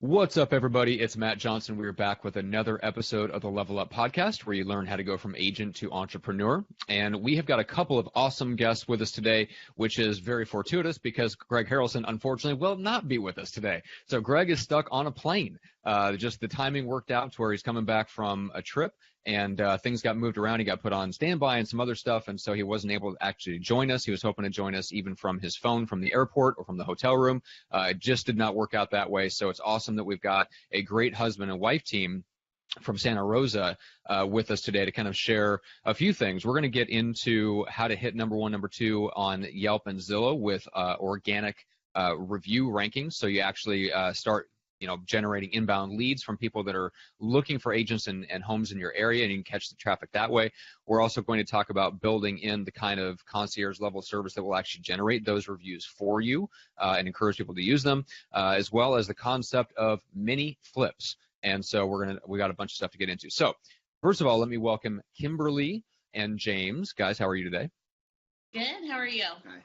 What's up, everybody? It's Matt Johnson. We're back with another episode of the Level Up Podcast, where you learn how to go from agent to entrepreneur. And we have got a couple of awesome guests with us today, which is very fortuitous because Greg Harrelson, unfortunately, will not be with us today. So Greg is stuck on a plane. Just the timing worked out to where he's coming back from a trip, and things got moved around. He got put on standby and some other stuff, and so he wasn't able to actually join us. He was hoping to join us even from his phone from the airport or from the hotel room. It just did not work out that way, so it's awesome that we've got a great husband and wife team from Santa Rosa with us today to kind of share a few things. We're going to get into how to hit number one, number two on Yelp and Zillow with organic review rankings, so you actually start generating inbound leads from people that are looking for agents and homes in your area, and you can catch the traffic that way. We're also going to talk about building in the kind of concierge level service that will actually generate those reviews for you and encourage people to use them, as well as the concept of mini flips. And so we got a bunch of stuff to get into. So first of all, let me welcome Kimberly and James. Guys, how are you today? Good. How are you? Hi.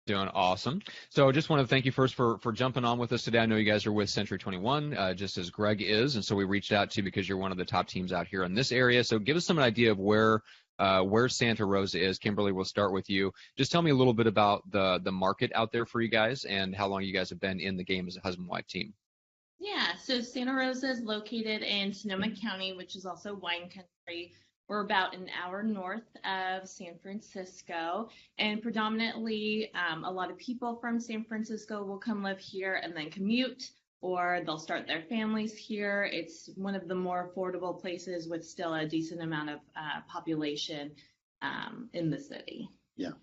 Doing awesome. So just want to thank you first for jumping on with us today. I know you guys are with Century 21, just as Greg is, and so we reached out to you because you're one of the top teams out here in this area. So give us some idea of where Santa Rosa is. Kimberly, we'll start with you. Just tell me a little bit about the market out there for you guys and how long you guys have been in the game as a husband-wife team. Yeah, so Santa Rosa is located in Sonoma County, which is also wine country. We're about an hour north of San Francisco, and predominantly a lot of people from San Francisco will come live here and then commute, or they'll start their families here. It's one of the more affordable places with still a decent amount of population in the city. Yeah.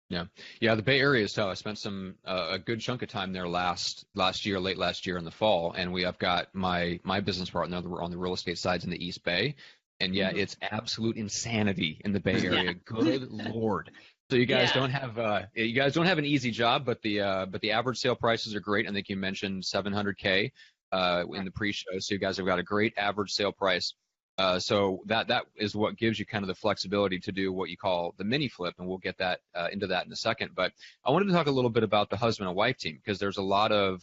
The Bay Area is tough. I spent a good chunk of time there last year, late last year in the fall, and I've got my business partner on the real estate sides in the East Bay. And yeah, it's absolute insanity in the Bay Area. Yeah. Good Lord. So you guys don't have an easy job, but the average sale prices are great. I think you mentioned $700K in the pre-show. So you guys have got a great average sale price. So that is what gives you kind of the flexibility to do what you call the mini flip, and we'll get that into that in a second. But I wanted to talk a little bit about the husband and wife team, because there's a lot of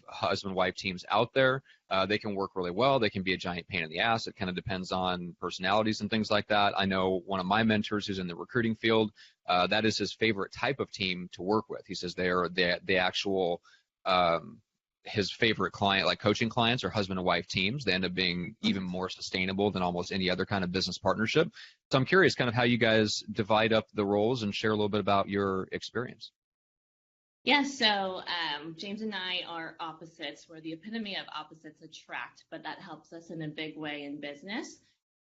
husband-wife teams out there. They can work really well. They can be a giant pain in the ass. It kind of depends on personalities and things like that. I know one of my mentors who's in the recruiting field, that is his favorite type of team to work with. He says they are the actual his favorite client, like coaching clients, are husband and wife teams. They end up being even more sustainable than almost any other kind of business partnership. So I'm curious kind of how you guys divide up the roles and share a little bit about your experience. Yeah, so James and I are opposites. We're the epitome of opposites attract, but that helps us in a big way in business.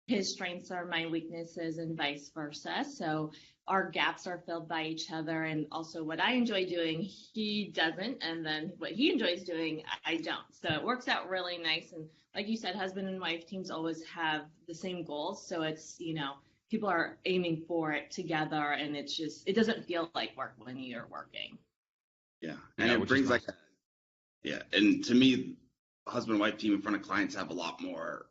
His strengths are my weaknesses and vice versa. So our gaps are filled by each other. And also what I enjoy doing, he doesn't. And then what he enjoys doing, I don't. So it works out really nice. And like you said, husband and wife teams always have the same goals. So it's, people are aiming for it together. And it doesn't feel like work when you're working. Yeah, and it brings and to me, husband and wife team in front of clients have a lot more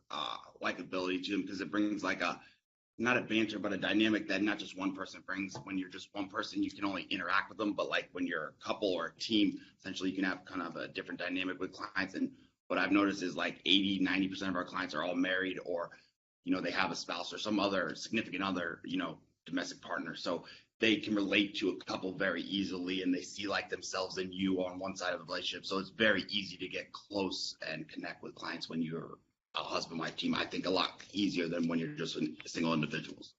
likability to them, because it brings not a banter, but a dynamic that not just one person brings. When you're just one person, you can only interact with them, but like when you're a couple or a team, essentially you can have kind of a different dynamic with clients. And what I've noticed is like 80-90% of our clients are all married, or they have a spouse or some other significant other, domestic partner. So they can relate to a couple very easily, and they see like themselves and you on one side of the relationship. So it's very easy to get close and connect with clients when you're a husband-wife team. I think a lot easier than when you're just single individuals.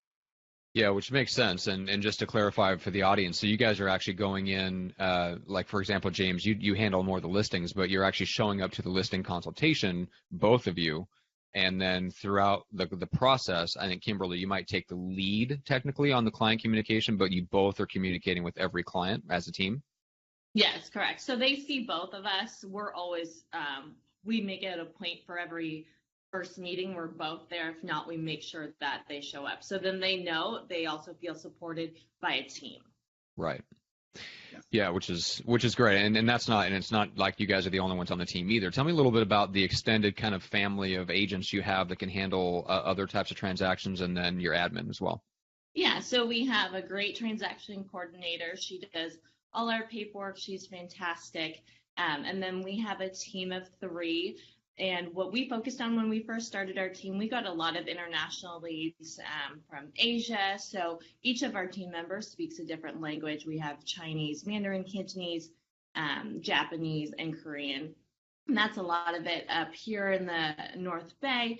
Yeah, which makes sense. And just to clarify for the audience, so you guys are actually going in, like for example, James, you handle more of the listings, but you're actually showing up to the listing consultation, both of you. And then throughout the process, I think, Kimberly, you might take the lead technically on the client communication, but you both are communicating with every client as a team? Yes, correct. So they see both of us. We're always, we make it a point for every first meeting, we're both there. If not, we make sure that they show up. So then they know they also feel supported by a team. Right. Yeah, which is great, and it's not like you guys are the only ones on the team either. Tell me a little bit about the extended kind of family of agents you have that can handle other types of transactions, and then your admin as well. Yeah, so we have a great transaction coordinator. She does all our paperwork. She's fantastic. And then we have a team of 3. And what we focused on when we first started our team, we got a lot of international leads from Asia. So each of our team members speaks a different language. We have Chinese, Mandarin, Cantonese, Japanese, and Korean. And that's a lot of it up here in the North Bay.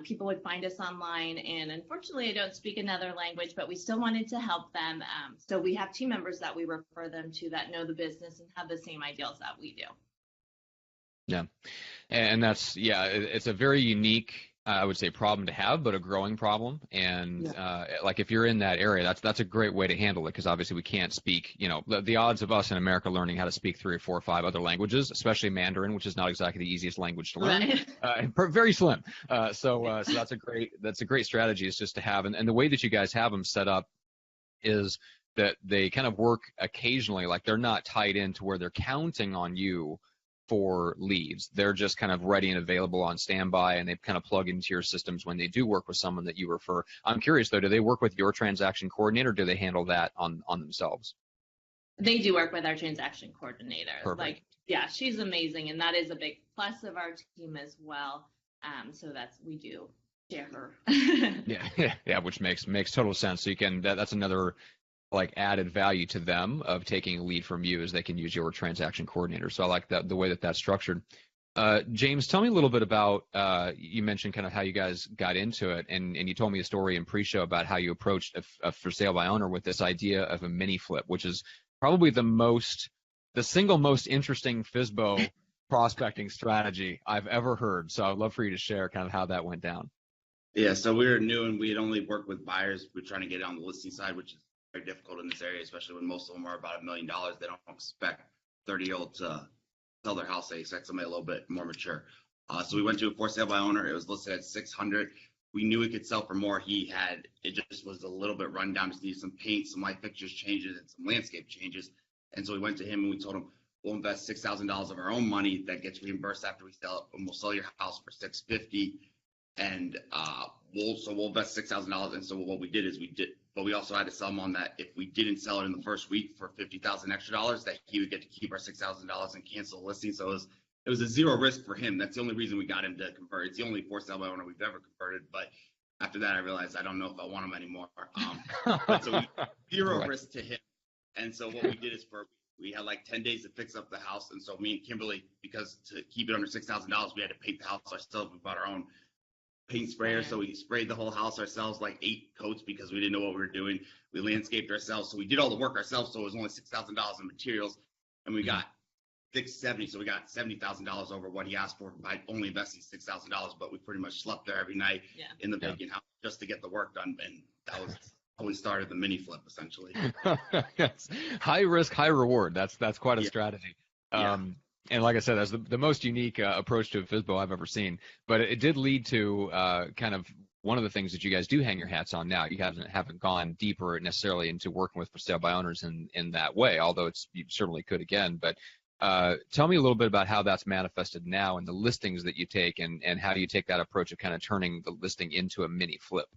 People would find us online, and unfortunately I don't speak another language, but we still wanted to help them. So we have team members that we refer them to that know the business and have the same ideals that we do. Yeah. And that's, it's a very unique, I would say, problem to have, but a growing problem. And like if you're in that area, that's a great way to handle it, because obviously we can't speak, the odds of us in America learning how to speak 3 or 4 or 5 other languages, especially Mandarin, which is not exactly the easiest language to learn, very slim. So that's a great strategy, is just to have, and the way that you guys have them set up is that they kind of work occasionally, like they're not tied into where they're counting on you for leads. They're just kind of ready and available on standby, and they kind of plug into your systems when they do work with someone that you refer. I'm curious though, do they work with your transaction coordinator, or do they handle that on themselves? They do work with our transaction coordinator. Perfect. She's amazing, and that is a big plus of our team as well. So we do share her. yeah, which makes total sense. So you can, that's another like added value to them of taking a lead from you, is they can use your transaction coordinator. So I like that, the way that that's structured. James, tell me a little bit about, you mentioned kind of how you guys got into it, and you told me a story in pre-show about how you approached a for sale by owner with this idea of a mini flip, which is probably the single most interesting FSBO prospecting strategy I've ever heard. So I'd love for you to share kind of how that went down. Yeah, so we were new and we had only worked with buyers. We're trying to get it on the listing side, which is very difficult in this area, especially when most of them are about $1 million. They don't expect 30-year-olds to sell their house. They expect somebody a little bit more mature. So we went to a for sale by owner. It was listed at $600. We knew we could sell for more. It just was a little bit run down. Just needed some paint, some light fixtures changes, and some landscape changes. And so we went to him and we told him, we'll invest $6,000 of our own money that gets reimbursed after we sell it, and we'll sell your house for $650. And we'll invest $6,000. And so what we did is but we also had to sell him on that if we didn't sell it in the first week for $50,000 extra, that he would get to keep our $6,000 and cancel the listing. So it was a zero risk for him. That's the only reason we got him to convert. It's the only for sale by owner we've ever converted. But after that, I realized I don't know if I want him anymore. But so zero risk to him. And so what we did is we had like 10 days to fix up the house. And so me and Kimberly, because to keep it under $6,000, we had to paint the house ourselves. We bought our own paint sprayer, so we sprayed the whole house ourselves, like 8 coats, because we didn't know what we were doing. We landscaped ourselves, so we did all the work ourselves. So it was only $6,000 in materials, and we got $670. So we got $70,000 over what he asked for by only investing $6,000. But we pretty much slept there every night in the vacant house just to get the work done, and that was how we started the mini flip, essentially. Yes. High risk, high reward. That's quite a strategy. And like I said, that's the most unique approach to a FSBO I've ever seen. But it did lead to kind of one of the things that you guys do hang your hats on now. You haven't gone deeper necessarily into working with for sale by owners in that way, although you certainly could again. But tell me a little bit about how that's manifested now and the listings that you take, and how you take that approach of kind of turning the listing into a mini flip.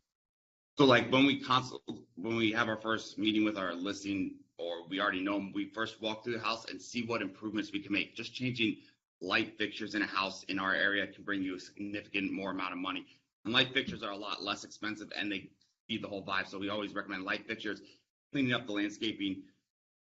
So like when we have our first meeting with our listing, or we already know them, we first walk through the house and see what improvements we can make. Just changing light fixtures in a house in our area can bring you a significant more amount of money. And light fixtures are a lot less expensive, and they feed the whole vibe. So we always recommend light fixtures, cleaning up the landscaping,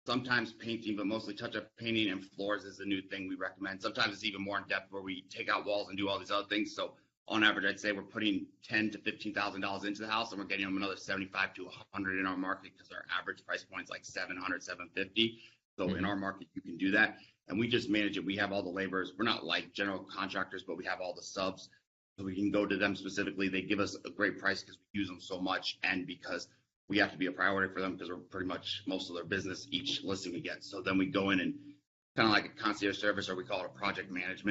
sometimes painting, but mostly touch-up painting and floors is the new thing we recommend. Sometimes it's even more in depth where we take out walls and do all these other things. So on average, I'd say we're putting $10,000 to $15,000 into the house, and we're getting them another $75 to $100 in our market, because our average price point is like $700, $750. So in our market, you can do that, and we just manage it. We have all the laborers. We're not like general contractors, but we have all the subs, so we can go to them specifically. They give us a great price because we use them so much, and because we have to be a priority for them, because we're pretty much most of their business each listing we get. So then we go in and kind of like a concierge service, or we call it a project manage,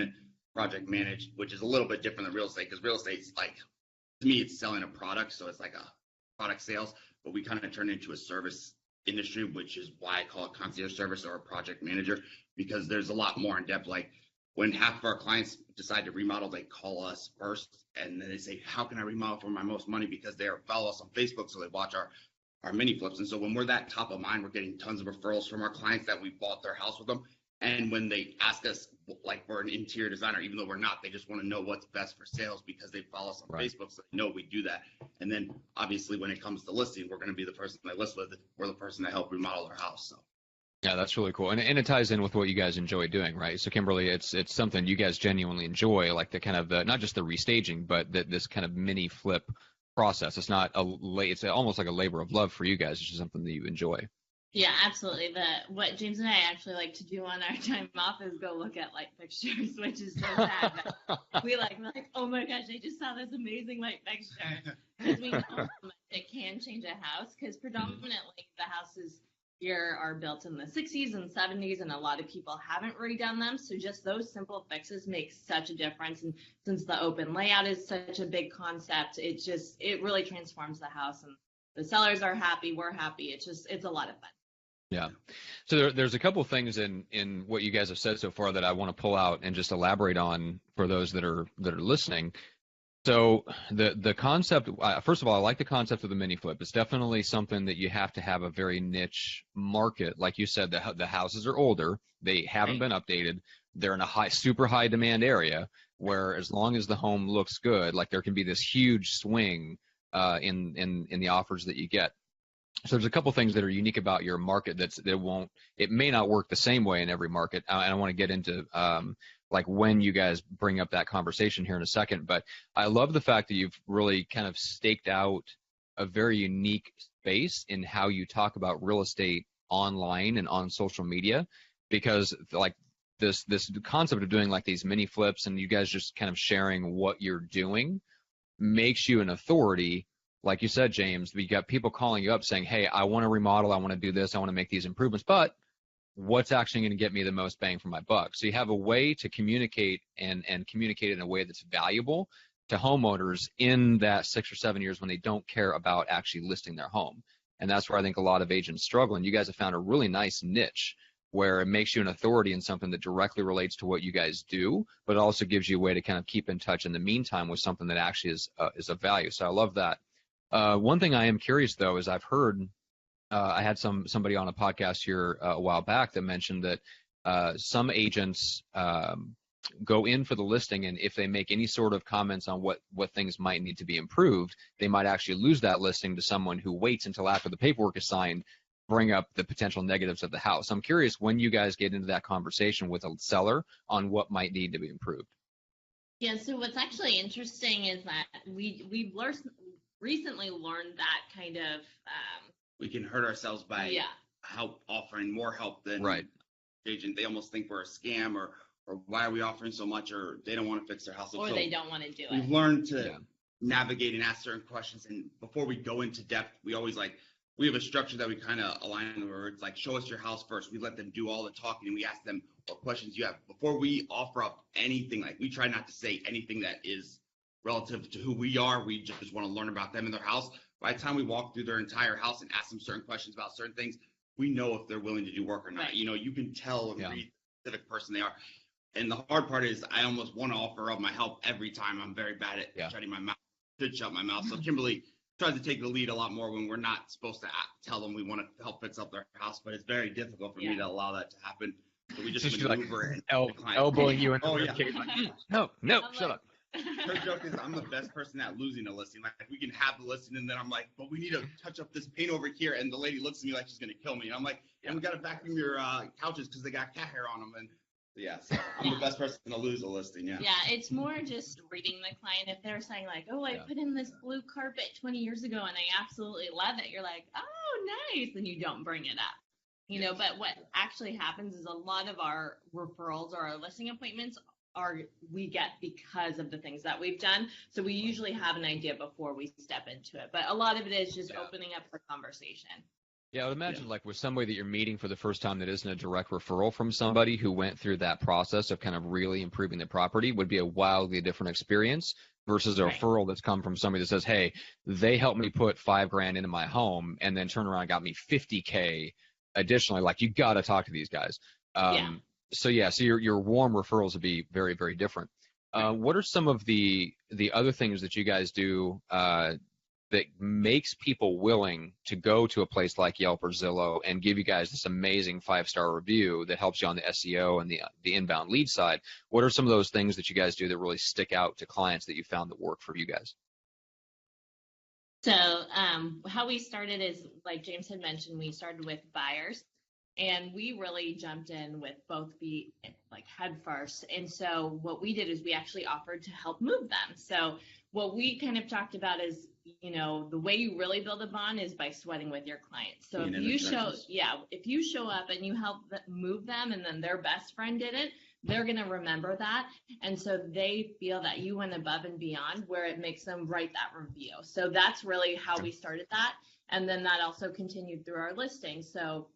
which is a little bit different than real estate, because real estate's like, to me, it's selling a product, so it's like a product sales, but we kind of turn it into a service industry, which is why I call it concierge service or a project manager, because there's a lot more in depth. Like when half of our clients decide to remodel, they call us first, and then they say, how can I remodel for my most money? Because they follow us on Facebook, so they watch our mini flips. And so when we're that top of mind, we're getting tons of referrals from our clients that we bought their house with them. And when they ask us, like, we're an interior designer, even though we're not, they just want to know what's best for sales because they follow us on Facebook, so they know we do that. And then obviously when it comes to listing, we're going to be the person they list with. We're the person that help remodel their house. So. Yeah, that's really cool. And it ties in with what you guys enjoy doing, right? So Kimberly, it's something you guys genuinely enjoy, like the kind of not just the restaging, but this kind of mini flip process. It's not it's almost like a labor of love for you guys. It's just something that you enjoy. Yeah, absolutely. What James and I actually like to do on our time off is go look at light fixtures, which is so sad. we're like, oh my gosh, I just saw this amazing light fixture. Because we know how much it can change a house, because predominantly the houses here are built in the 60s and 70s, and a lot of people haven't redone them. So just those simple fixes make such a difference. And since the open layout is such a big concept, it really transforms the house, and the sellers are happy, we're happy. It's a lot of fun. Yeah. So there's a couple of things in what you guys have said so far that I want to pull out and just elaborate on for those that are listening. So the concept, first of all, I like the concept of the mini flip. It's definitely something that you have to have a very niche market. Like you said, the houses are older. They haven't been updated. They're in a super high demand area where as long as the home looks good, like there can be this huge swing in the offers that you get. So there's a couple things that are unique about your market it may not work the same way in every market. And I want to get into like when you guys bring up that conversation here in a second. But I love the fact that you've really kind of staked out a very unique space in how you talk about real estate online and on social media, because like this concept of doing like these mini flips and you guys just kind of sharing what you're doing makes you an authority. Like you said, James, we got people calling you up saying, hey, I want to remodel, I want to do this, I want to make these improvements, but what's actually going to get me the most bang for my buck? So you have a way to communicate and communicate in a way that's valuable to homeowners in that 6 or 7 years when they don't care about actually listing their home. And that's where I think a lot of agents struggle. And you guys have found a really nice niche where it makes you an authority in something that directly relates to what you guys do, but also gives you a way to kind of keep in touch in the meantime with something that actually is of value. So I love that. One thing I am curious, though, is I've heard I had somebody on a podcast here a while back that mentioned that some agents go in for the listing, and if they make any sort of comments on what things might need to be improved, they might actually lose that listing to someone who waits until after the paperwork is signed, bring up the potential negatives of the house. I'm curious when you guys get into that conversation with a seller on what might need to be improved. Yeah, so what's actually interesting is that we've recently learned that kind of we can hurt ourselves by offering more help than agent. They almost think we're a scam, or why are we offering so much, or they don't want to fix their house. Or they don't want to do it. We've learned to navigate and ask certain questions, and before we go into depth, we have a structure that we kind of align where it's like, show us your house first. We let them do all the talking, and we ask them what questions you have. Before we offer up anything, like we try not to say anything that is relative to who we are. We just want to learn about them and their house. By the time we walk through their entire house and ask them certain questions about certain things, we know if they're willing to do work or not. Right. You can tell and read the specific person they are. And the hard part is I almost want to offer up my help every time. I'm very bad at shutting my mouth. Should shut my mouth. So Kimberly tries to take the lead a lot more when we're not supposed to tell them we want to help fix up their house, but it's very difficult for me to allow that to happen. So we just maneuver like elbowing you in the ribcage. Like, no, shut up. Her joke is I'm the best person at losing a listing. Like we can have the listing, and then I'm like, but we need to touch up this paint over here, and the lady looks at me like she's gonna kill me. And I'm like, and we gotta vacuum your couches because they got cat hair on them. And so I'm the best person to lose a listing. Yeah, it's more just reading the client. If they're saying like, oh, I put in this blue carpet 20 years ago and I absolutely love it, you're like, oh, nice, and you don't bring it up. But what actually happens is a lot of our referrals or our listing appointments we get because of the things that we've done. So we usually have an idea before we step into it. But a lot of it is just opening up the conversation. Yeah, I would imagine like with somebody that you're meeting for the first time that isn't a direct referral from somebody who went through that process of kind of really improving the property would be a wildly different experience versus a referral that's come from somebody that says, hey, they helped me put $5,000 into my home and then turned around and got me $50,000 additionally. Like you got to talk to these guys. So your warm referrals would be very, very different. What are some of the other things that you guys do that makes people willing to go to a place like Yelp or Zillow and give you guys this amazing 5-star review that helps you on the SEO and the inbound lead side? What are some of those things that you guys do that really stick out to clients that you found that work for you guys? So how we started is, like James had mentioned, we started with buyers, and we really jumped in with both feet, like head first. And so what we did is we actually offered to help move them. So what we kind of talked about is, the way you really build a bond is by sweating with your clients. So if you show up and you help move them, and then their best friend did it, they're going to remember that. And so they feel that you went above and beyond, where it makes them write that review. So that's really how we started that. And then that also continued through our listing. So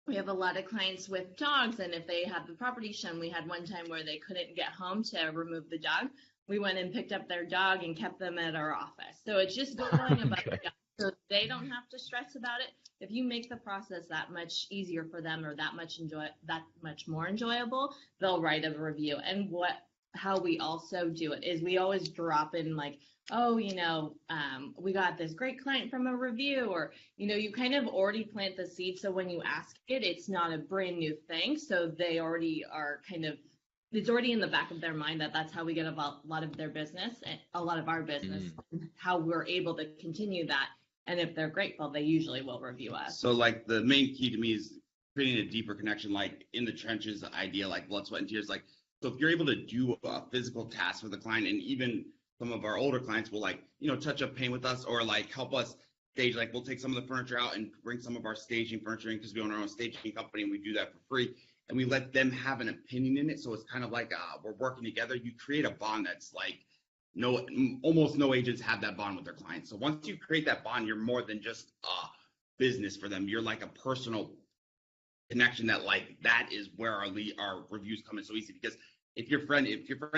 we have a lot of clients with dogs, and if they have the property shown, we had one time where they couldn't get home to remove the dog. We went and picked up their dog and kept them at our office. So it's just going above and beyond, so they don't have to stress about it. If you make the process that much easier for them, or that much more enjoyable, they'll write a review. And how we also do it is we always drop in like, oh, we got this great client from a review, or, you kind of already plant the seed. So when you ask it, it's not a brand new thing. So they already are it's already in the back of their mind that that's how we get a lot of their business, and a lot of our business, how we're able to continue that. And if they're grateful, they usually will review us. So like the main key to me is creating a deeper connection, like in the trenches idea, like blood, sweat, and tears. Like, so if you're able to do a physical task with a client, and even some of our older clients will touch up paint with us, or like help us stage, like we'll take some of the furniture out and bring some of our staging furniture in, because we own our own staging company and we do that for free. And we let them have an opinion in it. So it's kind of like we're working together. You create a bond that's like almost no agents have that bond with their clients. So once you create that bond, you're more than just business for them. You're like a personal connection that is where our reviews come in so easy. Because if your friend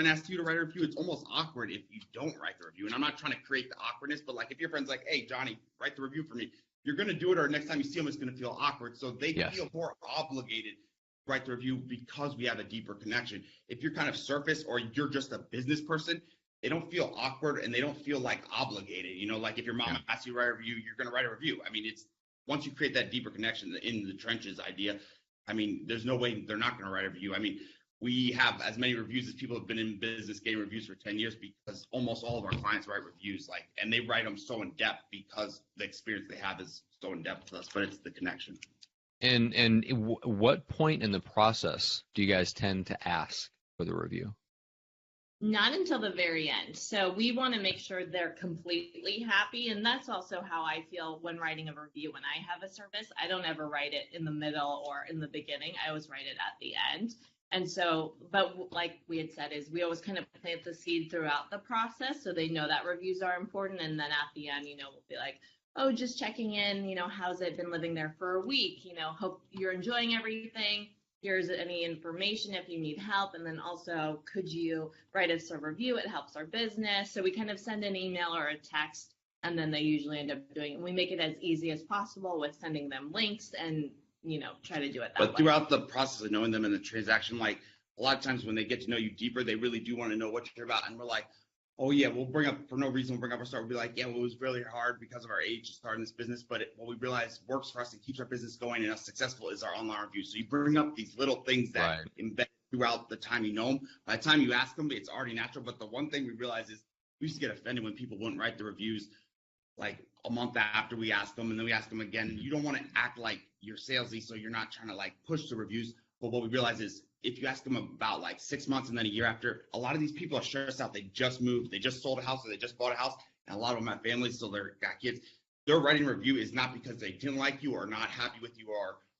asks you to write a review, it's almost awkward if you don't write the review. And I'm not trying to create the awkwardness, but like if your friend's like, hey, Johnny, write the review for me, you're going to do it, or next time you see them, it's going to feel awkward. So they feel more obligated to write the review because we have a deeper connection. If you're kind of surface, or you're just a business person, they don't feel awkward and they don't feel like obligated. Like if your mom asks you to write a review, you're going to write a review. I mean, it's once you create that deeper connection in the trenches idea, I mean, there's no way they're not going to write a review. I mean, we have as many reviews as people have been in business getting reviews for 10 years, because almost all of our clients write reviews, and they write them so in depth because the experience they have is so in depth with us, but it's the connection. And what point in the process do you guys tend to ask for the review? Not until the very end. So we want to make sure they're completely happy. And that's also how I feel when writing a review. When I have a service, I don't ever write it in the middle or in the beginning. I always write it at the end. And so, but like we had said, is we always kind of plant the seed throughout the process, so they know that reviews are important. And then at the end, we'll be like, oh, just checking in, how's it been living there for a week? Hope you're enjoying everything. Here's any information if you need help. And then also, could you write us a review? It helps our business. So we kind of send an email or a text, and then they usually end up doing it. And we make it as easy as possible with sending them links and, try to do it that way. But throughout the process of knowing them in the transaction, like a lot of times when they get to know you deeper, they really do want to know what you're about. And we're like, oh yeah, we'll bring up for no reason. We'll bring up our start. We'll be like, yeah, well, it was really hard because of our age to start in this business. But what we realize works for us and keeps our business going and us successful is our online reviews. So you bring up these little things that embed throughout the time you know them. By the time you ask them, it's already natural. But the one thing we realize is we used to get offended when people wouldn't write the reviews like a month after we asked them, and then we ask them again. You don't want to act like you're salesy, so you're not trying to like push the reviews. But what we realize is if you ask them about like 6 months and then a year after, a lot of these people are stressed out. They just moved, they just sold a house, or they just bought a house, and a lot of them have families, so they're got kids. Their writing review is not because they didn't like you or not happy with you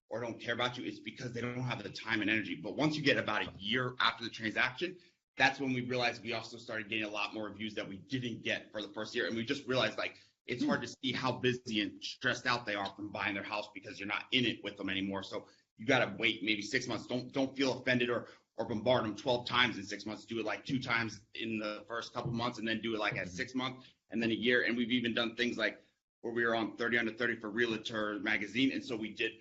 or don't care about you. It's because they don't have the time and energy. But once you get about a year after the transaction, that's when we realized we also started getting a lot more reviews that we didn't get for the first year. And we just realized like it's hard to see how busy and stressed out they are from buying their house because you're not in it with them anymore. So you got to wait maybe 6 months. Don't feel offended or bombard them 12 times in 6 months. Do it like 2 times in the first couple months, and then do it like at 6 months and then a year. And we've even done things like where we were on 30 Under 30 for Realtor magazine. And so we did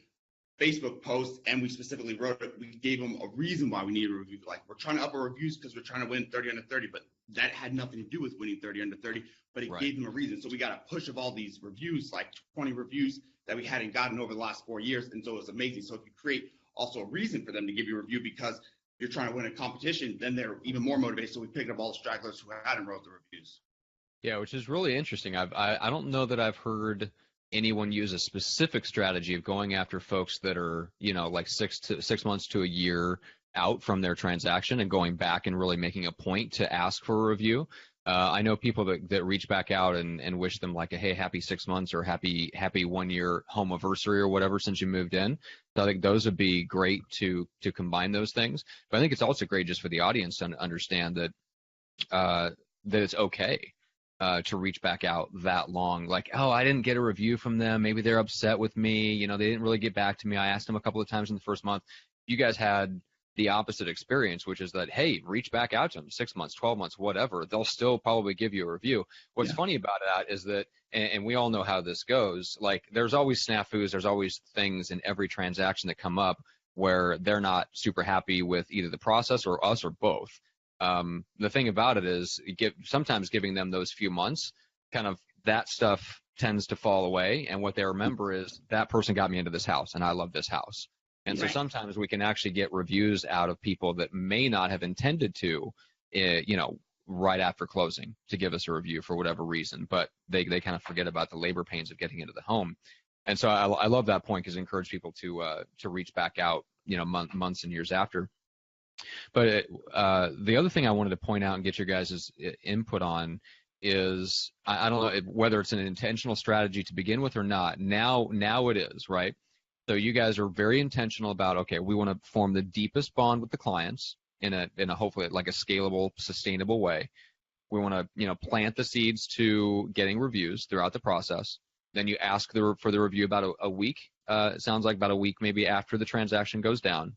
Facebook post, and we specifically wrote it. We gave them a reason why we needed a review. Like, we're trying to up our reviews because we're trying to win 30 under 30, but that had nothing to do with winning 30 under 30, but it gave them a reason. So we got a push of all these reviews, like 20 reviews that we hadn't gotten over the last 4 years. And so it was amazing. So if you create also a reason for them to give you a review because you're trying to win a competition, then they're even more motivated. So we picked up all the stragglers who hadn't wrote the reviews. Yeah, which is really interesting. I don't know that I've heard anyone use a specific strategy of going after folks that are, like 6 months to a year out from their transaction and going back and really making a point to ask for a review. I know people that reach back out and wish them like hey, happy 6 months or happy 1 year home anniversary or whatever since you moved in. So I think those would be great to combine those things. But I think it's also great just for the audience to understand that it's okay. To reach back out that long, like, oh, I didn't get a review from them. Maybe they're upset with me. They didn't really get back to me. I asked them a couple of times in the first month. You guys had the opposite experience, which is that, hey, reach back out to them 6 months, 12 months, whatever. They'll still probably give you a review. What's funny about that is that, and we all know how this goes, like there's always snafus, there's always things in every transaction that come up where they're not super happy with either the process or us or both. The thing about it is sometimes giving them those few months, kind of that stuff tends to fall away. And what they remember is that person got me into this house and I love this house. And so sometimes we can actually get reviews out of people that may not have intended to, right after closing to give us a review for whatever reason, but they kind of forget about the labor pains of getting into the home. And so I love that point because it encourages people to reach back out, months and years after. But the other thing I wanted to point out and get your guys' input on is, I don't know whether it's an intentional strategy to begin with or not. Now it is, right? So you guys are very intentional about, okay, we want to form the deepest bond with the clients in a hopefully like a scalable, sustainable way. We want to, plant the seeds to getting reviews throughout the process. Then you ask for the review about a week. It sounds like about a week maybe after the transaction goes down.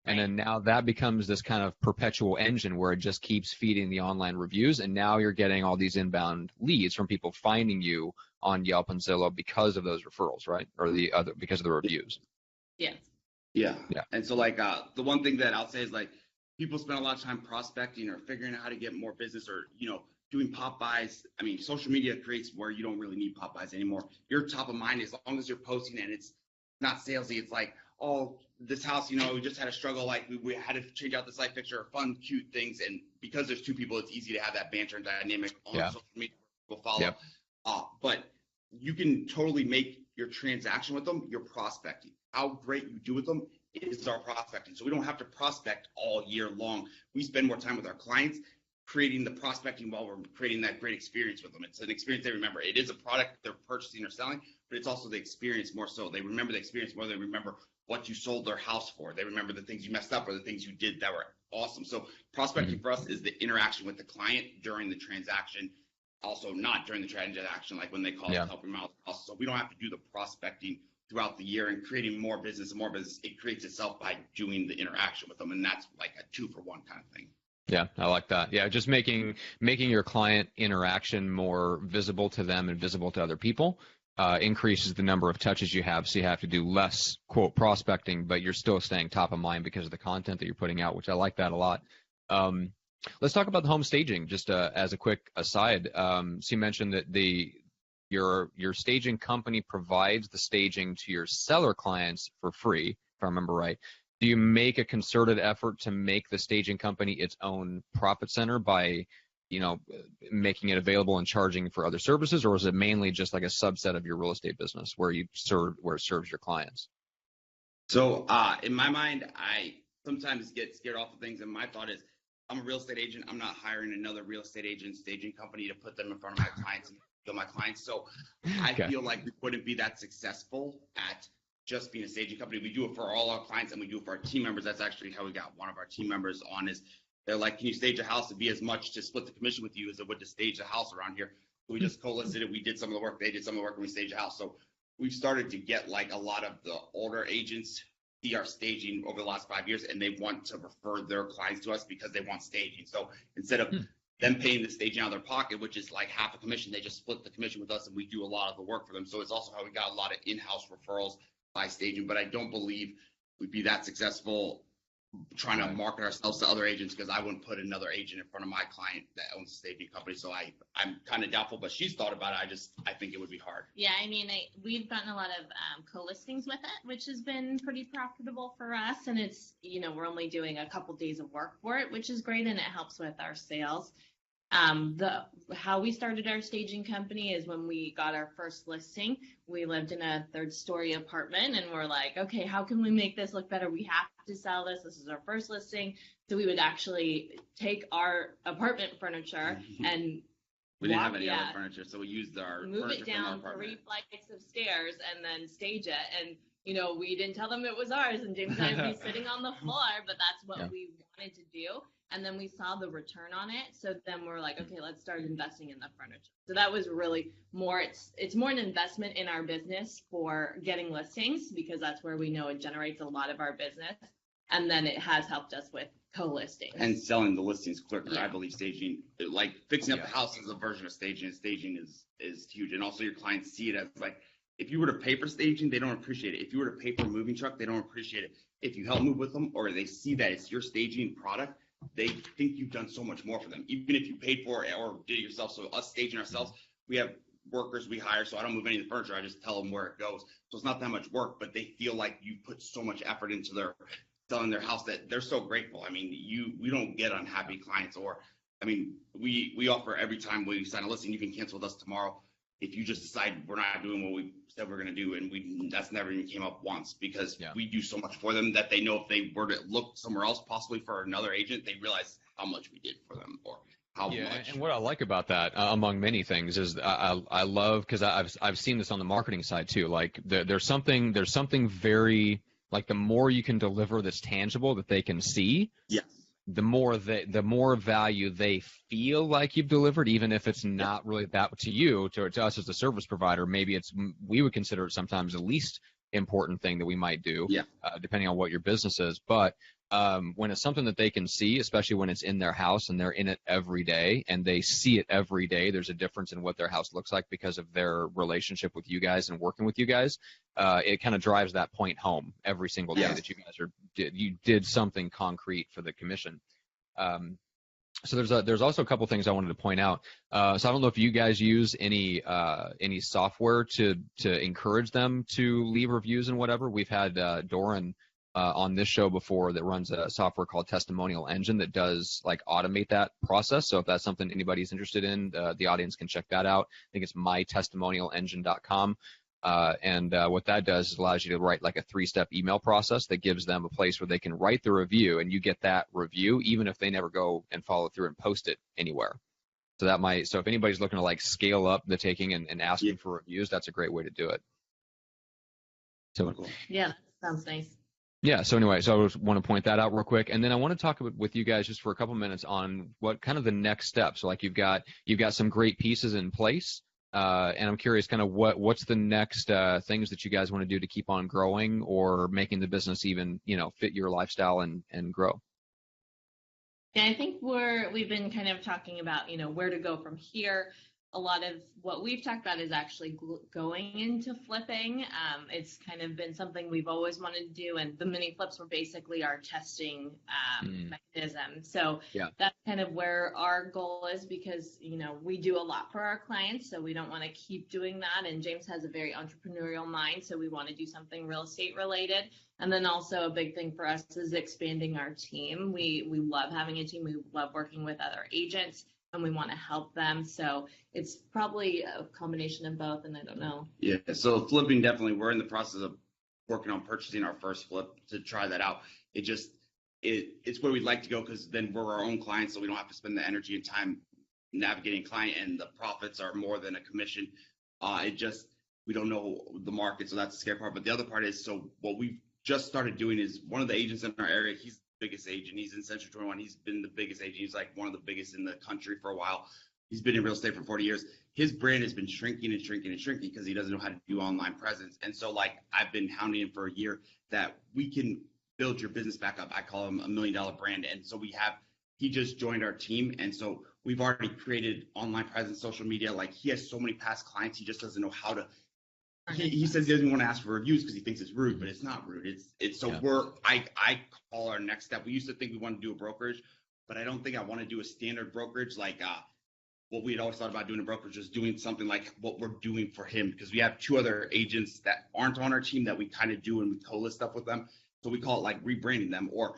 And then now that becomes this kind of perpetual engine where it just keeps feeding the online reviews. And now you're getting all these inbound leads from people finding you on Yelp and Zillow because of those referrals, right? Or because of the reviews. Yeah. And so like the one thing that I'll say is like people spend a lot of time prospecting or figuring out how to get more business or, doing pop buys. I mean, social media creates where you don't really need pop buys anymore. You're top of mind as long as you're posting and it's not salesy. It's like, oh, this house, we just had a struggle. Like we had to change out the site fixture, fun, cute things. And because there's two people, it's easy to have that banter and dynamic on social media. People follow. Yep. But you can totally make your transaction with them your prospecting. How great you do with them is our prospecting. So we don't have to prospect all year long. We spend more time with our clients creating the prospecting while we're creating that great experience with them. It's an experience they remember. It is a product they're purchasing or selling, but it's also the experience more so. They remember the experience more than they remember what you sold their house for. They remember the things you messed up or the things you did that were awesome. So prospecting for us is the interaction with the client during the transaction, also not during the transaction, like when they call us help remodel the house. So we don't have to do the prospecting throughout the year and creating more business and more business. It creates itself by doing the interaction with them. And that's like a 2-for-1 kind of thing. Yeah, I like that. Yeah, just making your client interaction more visible to them and visible to other people increases the number of touches you have. So you have to do less, quote, prospecting, but you're still staying top of mind because of the content that you're putting out, which I like that a lot. Let's talk about the home staging, just as a quick aside. So you mentioned that your staging company provides the staging to your seller clients for free, if I remember right. Do you make a concerted effort to make the staging company its own profit center by, making it available and charging for other services, or is it mainly just like a subset of your real estate business where it serves your clients? So in my mind, I sometimes get scared off of things, and my thought is, I'm a real estate agent. I'm not hiring another real estate agent staging company to put them in front of my clients and feel my clients. So I feel like we wouldn't be that successful at just being a staging company. We do it for all our clients and we do it for our team members. That's actually how we got one of our team members on. Is they're like, can you stage a house? It'd be as much to split the commission with you as it would to stage a house around here. So we just co-listed it. We did some of the work. They did some of the work and we staged a house. So we've started to get like a lot of the older agents see our staging over the last 5 years, and they want to refer their clients to us because they want staging. So instead of them paying the staging out of their pocket, which is like half a commission, they just split the commission with us and we do a lot of the work for them. So it's also how we got a lot of in-house referrals by staging, but I don't believe we'd be that successful trying to market ourselves to other agents, because I wouldn't put another agent in front of my client that owns a staging company. So I'm kind of doubtful, but she's thought about it. I think it would be hard. Yeah, I mean, we've gotten a lot of co-listings with it, which has been pretty profitable for us. And it's, we're only doing a couple days of work for it, which is great, and it helps with our sales. How we started our staging company is when we got our first listing. We lived in a 3rd-story apartment, and we're like, okay, how can we make this look better? We have to sell this. This is our first listing. So we would actually take our apartment furniture and we didn't have any other furniture, so we used our move it down 3 flights of stairs and then stage it. And we didn't tell them it was ours, and James and I would be sitting on the floor, but that's what we wanted to do. And then we saw the return on it. So then we're like, okay, let's start investing in the furniture. So that was really more, it's more an investment in our business for getting listings, because that's where we know it generates a lot of our business. And then it has helped us with co-listing. And selling the listings quicker. Yeah. I believe staging, like fixing up the house is a version of staging, and staging is huge. And also your clients see it as like, if you were to pay for staging, they don't appreciate it. If you were to pay for a moving truck, they don't appreciate it. If you help move with them, or they see that it's your staging product, they think you've done so much more for them, even if you paid for it or did it yourself. So us staging ourselves, we have workers we hire, so I don't move any of the furniture. I just tell them where it goes. So it's not that much work, but they feel like you put so much effort into their selling their house that they're so grateful. I mean, we don't get unhappy clients, or I mean, we offer every time we sign a listing, you can cancel with us tomorrow if you just decide we're not doing what we said we're going to do. And that's never even came up once, because we do so much for them that they know if they were to look somewhere else, possibly for another agent, they realize how much we did for them, or how much. And what I like about that, among many things, is I love, because I've seen this on the marketing side too. Like there's something very, like, the more you can deliver that's tangible that they can see. Yes. The more value they feel like you've delivered, even if it's not really that to you, to us as a service provider. Maybe we would consider it sometimes the least important thing that we might do, depending on what your business is. But when it's something that they can see, especially when it's in their house and they're in it every day and they see it every day, there's a difference in what their house looks like because of their relationship with you guys and working with you guys. It kind of drives that point home every single day that you guys you did something concrete for the commission. So there's also a couple things I wanted to point out. So I don't know if you guys use any software to encourage them to leave reviews and whatever. We've had Doran on this show before that runs a software called Testimonial Engine that does like automate that process. So if that's something anybody's interested in, the audience can check that out. I think it's mytestimonialengine.com. And what that does is allows you to write like a 3-step email process that gives them a place where they can write the review, and you get that review even if they never go and follow through and post it anywhere. So if anybody's looking to like scale up the taking and asking for reviews, that's a great way to do it. So yeah, that sounds nice. Yeah. So anyway, so I just want to point that out real quick, and then I want to talk with you guys just for a couple minutes on what kind of the next steps. So like you've got some great pieces in place. And I'm curious kind of what's the next things that you guys want to do to keep on growing or making the business even, fit your lifestyle and grow. Yeah, I think we've been kind of talking about, where to go from here. A lot of what we've talked about is actually going into flipping. It's kind of been something we've always wanted to do, and the mini flips were basically our testing mechanism. So that's kind of where our goal is, because, we do a lot for our clients, so we don't want to keep doing that. And James has a very entrepreneurial mind, so we want to do something real estate related. And then also a big thing for us is expanding our team. We love having a team. We love working with other agents, and we want to help them. So it's probably a combination of both, and I don't know. Yeah, so flipping, definitely, we're in the process of working on purchasing our first flip to try that out. It's where we'd like to go, because then we're our own clients, so we don't have to spend the energy and time navigating client, and the profits are more than a commission. We don't know the market, so that's the scary part. But the other part is, so what we've just started doing is, one of the agents in our area, he's the biggest agent. He's in Central 21. He's been the biggest agent. He's like one of the biggest in the country for a while. He's been in real estate for 40 years. His brand has been shrinking and shrinking and shrinking because he doesn't know how to do online presence. And so, like, I've been hounding him for a year that we can build your business back up. I call him $1 million brand. And so he just joined our team. And so we've already created online presence, social media. Like, he has so many past clients. He just doesn't know how to he says he doesn't want to ask for reviews because he thinks it's rude, but it's not rude. It's so I call our next step. We used to think we want to do a brokerage, but I don't think I want to do a standard brokerage like what we had always thought about doing a brokerage, is doing something like what we're doing for him, because we have 2 other agents that aren't on our team that we kind of do and we co-list stuff with them. So we call it like rebranding them, or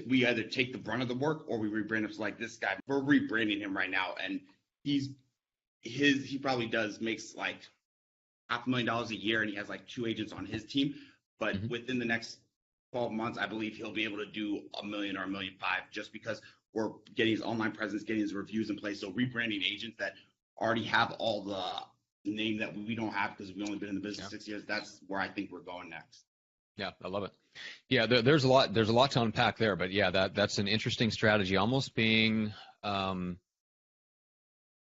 we either take the brunt of the work or we rebrand him. So like this guy, we're rebranding him right now, and he probably makes like $500,000 a year, and he has like 2 agents on his team. But within the next 12 months, I believe he'll be able to do $1 million or $1.5 million, just because we're getting his online presence, getting his reviews in place. So rebranding agents that already have all the name that we don't have because we've only been in the business 6 years. That's where I think we're going next. Yeah, I love it. Yeah, there's a lot to unpack there, but yeah, that's an interesting strategy, almost being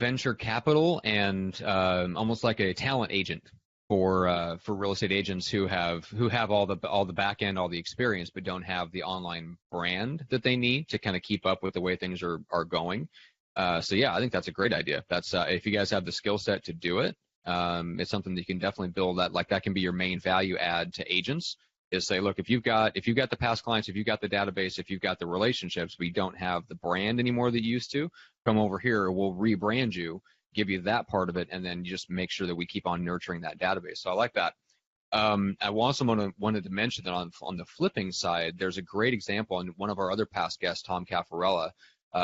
venture capital and almost like a talent agent for real estate agents who have all the back end, all the experience, but don't have the online brand that they need to kind of keep up with the way things are going. So yeah, I think that's a great idea. That's if you guys have the skill set to do it, it's something that you can definitely build. That can be your main value add to agents. Is say, look, if you've got the past clients, if you've got the database, if you've got the relationships, but you don't have the brand anymore that you used to, come over here, we'll rebrand you, give you that part of it, and then you just make sure that we keep on nurturing that database. So I like that. I also wanted to mention that on the flipping side, there's a great example, and one of our other past guests, Tom Caffarella,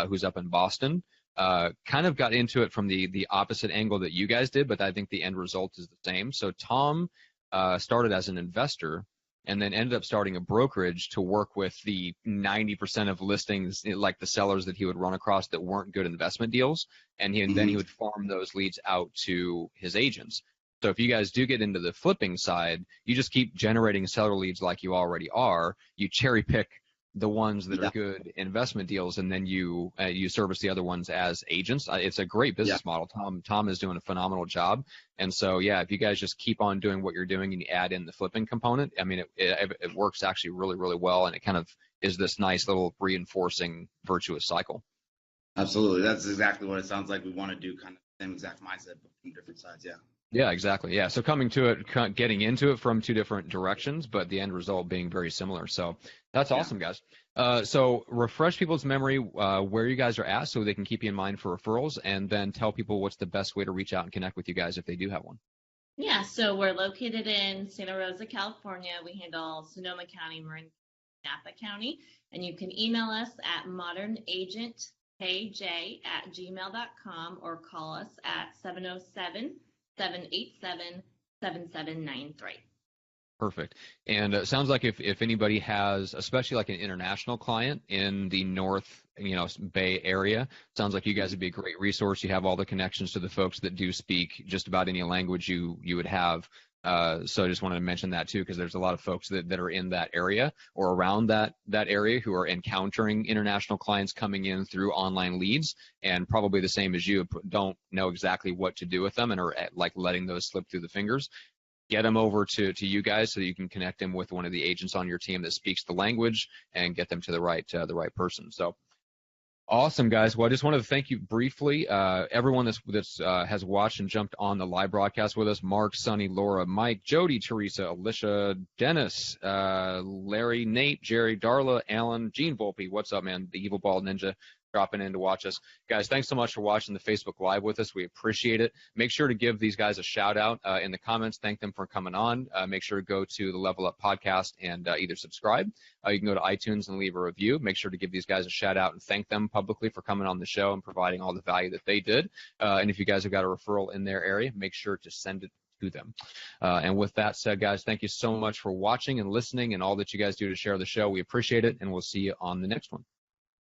who's up in Boston, kind of got into it from the opposite angle that you guys did, but I think the end result is the same. So Tom started as an investor, and then ended up starting a brokerage to work with the 90% of listings, like the sellers that he would run across that weren't good investment deals, and then he would farm those leads out to his agents. So if you guys do get into the flipping side, you just keep generating seller leads like you already are. You cherry pick the ones that are good investment deals, and then you service the other ones as agents. It's a great business model. Tom is doing a phenomenal job. And so, yeah, if you guys just keep on doing what you're doing and you add in the flipping component, I mean, it works actually really, really well, and it kind of is this nice little reinforcing virtuous cycle. Absolutely. That's exactly what it sounds like we want to do, kind of the same exact mindset, but from different sides, Yeah, exactly. Yeah. So getting into it from 2 different directions, but the end result being very similar. So that's awesome, guys. So refresh people's memory where you guys are at so they can keep you in mind for referrals, and then tell people what's the best way to reach out and connect with you guys if they do have one. Yeah, so we're located in Santa Rosa, California. We handle Sonoma County, Marin, Napa County, and you can email us at modernagentKJ@gmail.com or call us at 707-787-7793. Perfect. And it sounds like if anybody has, especially like an international client in the North, Bay Area, sounds like you guys would be a great resource. You have all the connections to the folks that do speak just about any language you would have. So I just wanted to mention that too, because there's a lot of folks that are in that area or around that area who are encountering international clients coming in through online leads, and probably the same as you, don't know exactly what to do with them and are like letting those slip through the fingers. Get them over to you guys so that you can connect them with one of the agents on your team that speaks the language and get them to the right person. So awesome, guys. Well, I just wanted to thank you briefly. Everyone that's has watched and jumped on the live broadcast with us: Mark, Sonny, Laura, Mike, Jody, Teresa, Alicia, Dennis, Larry, Nate, Jerry, Darla, Alan, Gene Volpe. What's up, man? The Evil Bald Ninja dropping in to watch us. Guys, thanks so much for watching the Facebook Live with us. We appreciate it. Make sure to give these guys a shout out in the comments. Thank them for coming on. Make sure to go to the Level Up podcast and either subscribe. You can go to iTunes and leave a review. Make sure to give these guys a shout out and thank them publicly for coming on the show and providing all the value that they did. And if you guys have got a referral in their area, make sure to send it to them. And with that said, guys, thank you so much for watching and listening and all that you guys do to share the show. We appreciate it, and we'll see you on the next one.